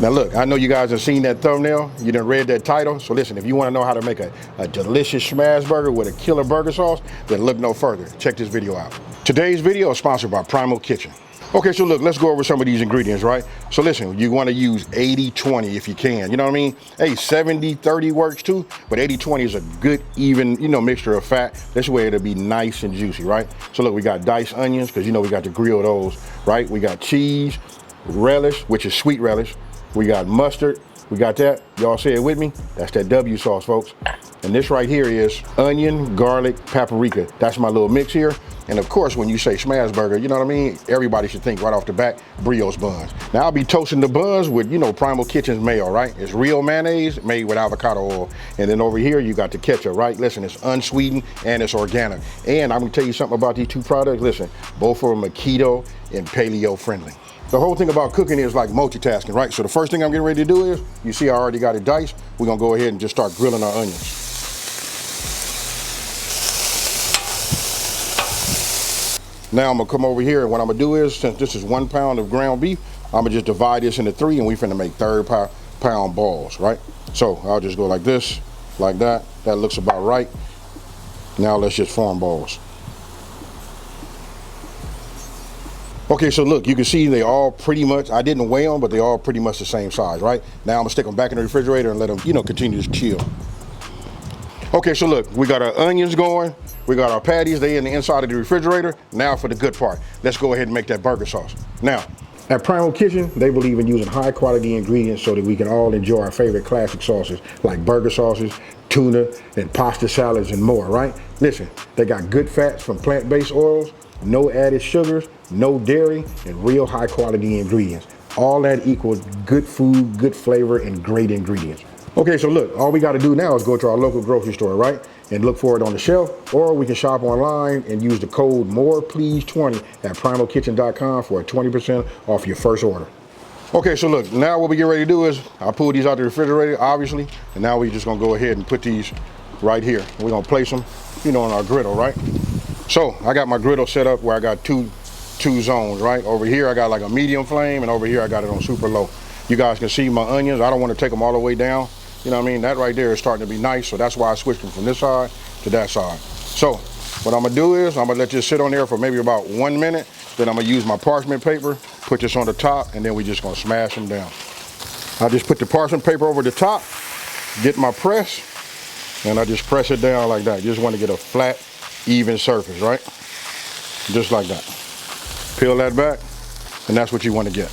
Now look, I know you guys have seen that thumbnail, you done read that title, so listen, if you want to know how to make a delicious smash burger with a killer burger sauce, then look no further. Check this video out. Today's video is sponsored by Primal Kitchen. Okay, so look, let's go over some of these ingredients, right? So listen, you want to use 80-20 if you can, you know what I mean? Hey, 70-30 works too, but 80-20 is a good, even, mixture of fat. This way it'll be nice and juicy, right? So look, we got diced onions, because we got to grill those, right? We got cheese, relish, which is sweet relish. We got mustard, we got that. Y'all say it with me? That's that W sauce, folks. And this right here is onion, garlic, paprika. That's my little mix here. And of course, when you say smash burger, you know what I mean? Everybody should think right off the bat, brioche buns. Now I'll be toasting the buns with, Primal Kitchen's mayo, right? It's real mayonnaise made with avocado oil. And then over here, you got the ketchup, right? Listen, it's unsweetened and it's organic. And I'm gonna tell you something about these two products. Listen, both of them are keto and paleo friendly. The whole thing about cooking is like multitasking, right? So the first thing I'm getting ready to do is, you see I already got it diced. We're gonna go ahead and just start grilling our onions. Now I'm gonna come over here, and what I'm gonna do is, since this is 1 pound of ground beef, I'm gonna just divide this into 3, and we finna make pound balls, right? So I'll just go like this, like that. That looks about right. Now let's just form balls. Okay, so look, you can see they all pretty much, I didn't weigh them, but they all pretty much the same size, right? Now I'm gonna stick them back in the refrigerator and let them, continue to chill. Okay, so look, we got our onions going, we got our patties, they in the inside of the refrigerator. Now for the good part, let's go ahead and make that burger sauce. Now, at Primal Kitchen, they believe in using high quality ingredients so that we can all enjoy our favorite classic sauces like burger sauces, tuna, and pasta salads and more, right? Listen, they got good fats from plant-based oils, no added sugars, no dairy, and real high quality ingredients. All that equals good food, good flavor, and great ingredients. Okay, so look, all we gotta do now is go to our local grocery store, right? And look for it on the shelf, or we can shop online and use the code MOREPLEASE20 at primalkitchen.com for a 20% off your first order. Okay, so look, now what we get ready to do is, I pull these out the refrigerator, obviously, and now we're just gonna go ahead and put these right here. We're gonna place them, on our griddle, right? So I got my griddle set up where I got two zones, right? Over here I got like a medium flame, and over here I got it on super low. You guys can see my onions. I don't want to take them all the way down. You know what I mean? That right there is starting to be nice, so that's why I switched them from this side to that side. So what I'm gonna do is, I'm gonna let this sit on there for maybe about 1 minute, then I'm gonna use my parchment paper, put this on the top, and then we're just gonna smash them down. I just put the parchment paper over the top, get my press, and I just press it down like that. You just want to get a flat, even surface, right? Just like that. Peel that back, and that's what you want to get.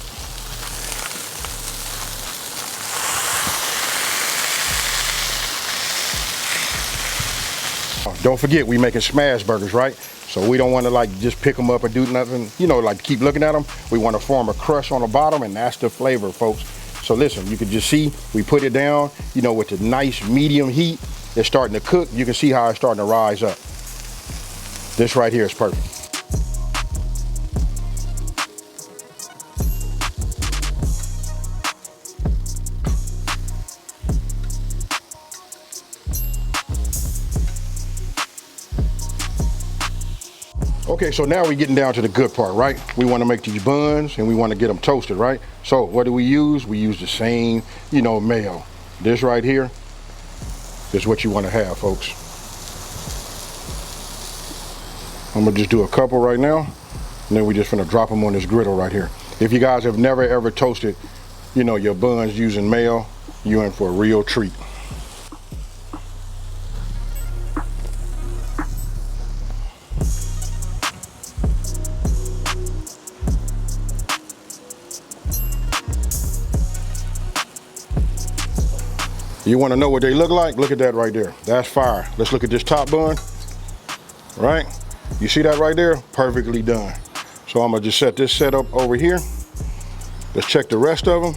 Don't forget, we making smash burgers, right? So we don't want to like just pick them up and do nothing, like keep looking at them. We want to form a crust on the bottom, and that's the flavor, folks. So listen, you can just see, we put it down, with the nice medium heat. It's starting to cook. You can see how it's starting to rise up. This right here is perfect. Okay, so now we're getting down to the good part, right? We want to make these buns and we want to get them toasted, right? So what do we use? We use the same, mayo. This right here is what you want to have, folks. I'm gonna just do a couple right now, and then we're just gonna drop them on this griddle right here. If you guys have never ever toasted, your buns using mayo, you're in for a real treat. You want to know what they look like? Look at that right there. That's fire. Let's look at this top bun, right? You see that right there? Perfectly done. So I'm gonna just set this setup over here. Let's check the rest of them.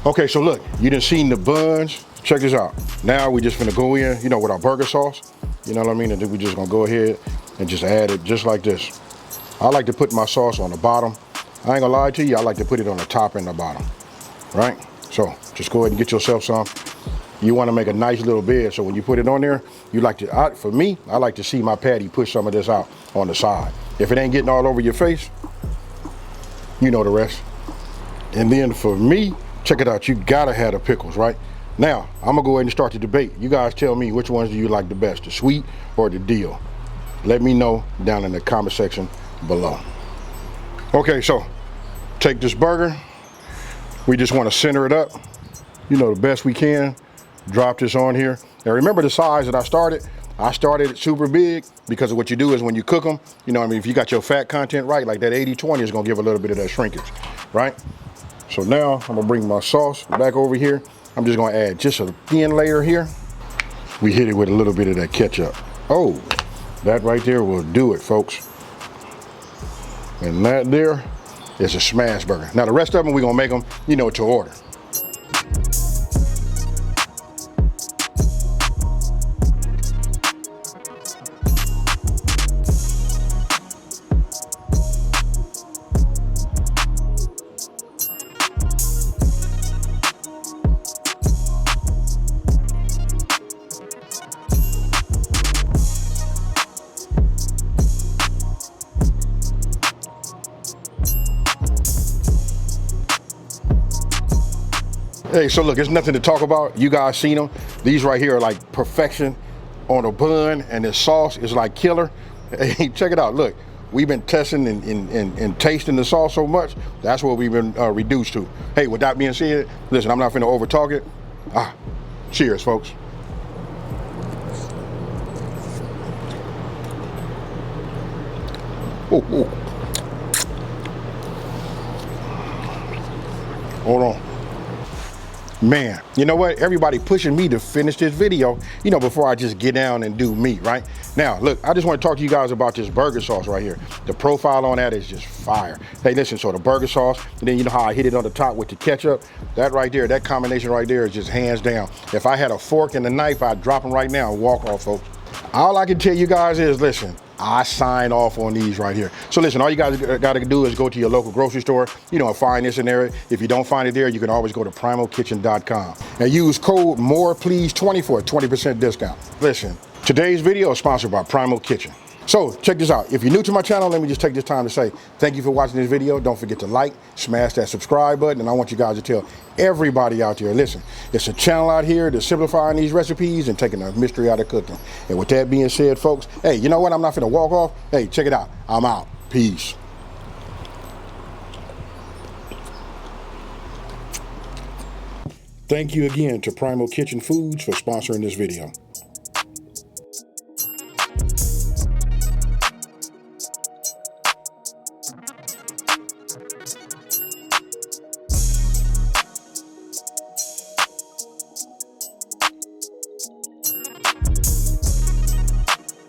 Okay, so look, you done seen the buns. Check this out. Now we just gonna go in, with our burger sauce. You know what I mean? And then we just gonna go ahead and just add it just like this. I like to put my sauce on the bottom. I ain't gonna lie to you, I like to put it on the top and the bottom, right? So just go ahead and get yourself some. You want to make a nice little bed, so when you put it on there, you like to, for me, I like to see my patty push some of this out on the side. If it ain't getting all over your face, you know the rest. And then for me, Check it out, you gotta have the pickles, right? Now, I'm gonna go ahead and start the debate. You guys tell me which ones do you like the best, the sweet or the dill? Let me know down in the comment section below. Okay, so take this burger. We just wanna center it up, you know, the best we can. Drop this on here. Now remember the size that I started? I started it super big because of what you do is when you cook them, you know what I mean, if you got your fat content right, like that 80-20 is gonna give a little bit of that shrinkage, right? So now I'm gonna bring my sauce back over here. I'm just gonna add just a thin layer here. We hit it with a little bit of that ketchup. Oh, that right there will do it, folks. And that there is a smash burger. Now the rest of them, we're gonna make them, you know, to order. Hey, so look, there's nothing to talk about. You guys seen them. These right here are like perfection on a bun, and this sauce is like killer. Hey, check it out. Look, we've been testing and tasting the sauce so much. That's what we've been reduced to. Hey, with that being said, listen, I'm not finna over talk it. Cheers, folks. Ooh. Hold on. Man, you know what? Everybody pushing me to finish this video, you know, before I just get down and do meat, right? Now, look, I just want to talk to you guys about this burger sauce right here. The profile on that is just fire. Hey, listen, so the burger sauce, and then you know how I hit it on the top with the ketchup? That right there, that combination right there is just hands down. If I had a fork and a knife, I'd drop them right now and walk off, folks. All I can tell you guys is, listen, I sign off on these right here. So listen, all you guys gotta do is go to your local grocery store, you know, and find this in there. If you don't find it there, you can always go to primalkitchen.com and use code MOREPLEASE20 for a 20% discount. Listen, today's video is sponsored by Primal Kitchen. So check this out. If you're new to my channel, let me just take this time to say thank you for watching this video. Don't forget to like, smash that subscribe button, and I want you guys to tell everybody out there, listen, it's a channel out here that's simplifying these recipes and taking the mystery out of cooking. And with that being said, folks, hey, you know what? I'm not finna walk off. Hey, check it out. I'm out. Peace. Thank you again to Primal Kitchen Foods for sponsoring this video.